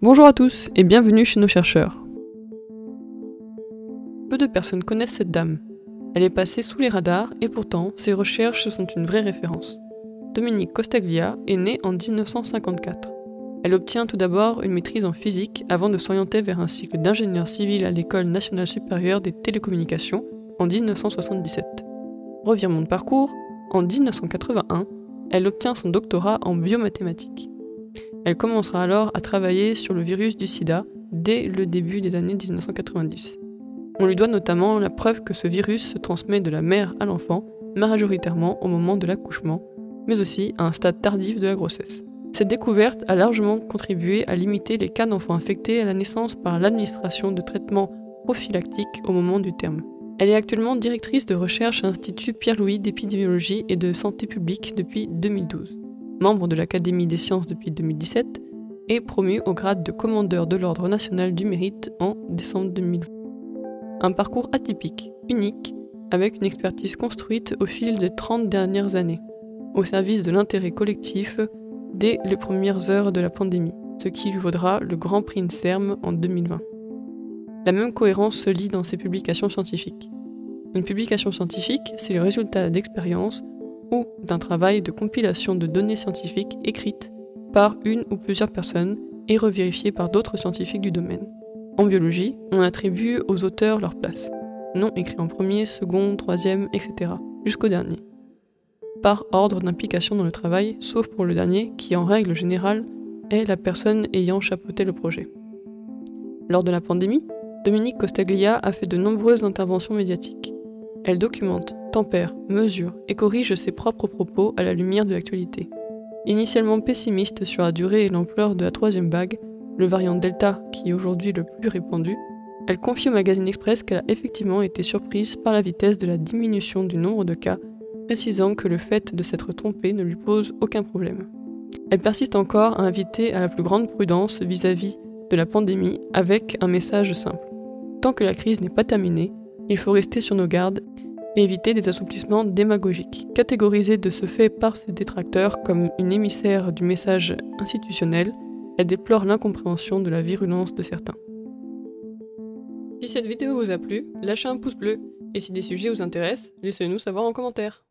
Bonjour à tous et bienvenue chez nos chercheurs. Peu de personnes connaissent cette dame. Elle est passée sous les radars et pourtant ses recherches sont une vraie référence. Dominique Costaglia est née en 1954. Elle obtient tout d'abord une maîtrise en physique avant de s'orienter vers un cycle d'ingénieur civil à l'École nationale supérieure des télécommunications en 1977. Revirement de parcours, en 1981, elle obtient son doctorat en biomathématiques. Elle commencera alors à travailler sur le virus du sida dès le début des années 1990. On lui doit notamment la preuve que ce virus se transmet de la mère à l'enfant, majoritairement au moment de l'accouchement, mais aussi à un stade tardif de la grossesse. Cette découverte a largement contribué à limiter les cas d'enfants infectés à la naissance par l'administration de traitements prophylactiques au moment du terme. Elle est actuellement directrice de recherche à l'Institut Pierre-Louis d'épidémiologie et de santé publique depuis 2012. Membre de l'Académie des sciences depuis 2017 et promue au grade de commandeur de l'Ordre national du mérite en décembre 2020. Un parcours atypique, unique, avec une expertise construite au fil des 30 dernières années, au service de l'intérêt collectif dès les premières heures de la pandémie, ce qui lui vaudra le Grand Prix INSERM en 2020. La même cohérence se lit dans ses publications scientifiques. Une publication scientifique, c'est le résultat d'expériences ou d'un travail de compilation de données scientifiques écrites par une ou plusieurs personnes et revérifiées par d'autres scientifiques du domaine. En biologie, on attribue aux auteurs leur place. Nom écrit en premier, second, troisième, etc. jusqu'au dernier. Par ordre d'implication dans le travail, sauf pour le dernier, qui en règle générale est la personne ayant chapeauté le projet. Lors de la pandémie, Dominique Costaglia a fait de nombreuses interventions médiatiques. Elle documente, tempère, mesure et corrige ses propres propos à la lumière de l'actualité. Initialement pessimiste sur la durée et l'ampleur de la troisième vague, le variant Delta qui est aujourd'hui le plus répandu, elle confie au magazine Express qu'elle a effectivement été surprise par la vitesse de la diminution du nombre de cas, précisant que le fait de s'être trompée ne lui pose aucun problème. Elle persiste encore à inviter à la plus grande prudence vis-à-vis de la pandémie avec un message simple. Tant que la crise n'est pas terminée, il faut rester sur nos gardes et éviter des assouplissements démagogiques. Catégorisée de ce fait par ses détracteurs comme une émissaire du message institutionnel, elle déplore l'incompréhension de la virulence de certains. Si cette vidéo vous a plu, lâchez un pouce bleu, et si des sujets vous intéressent, laissez-nous savoir en commentaire.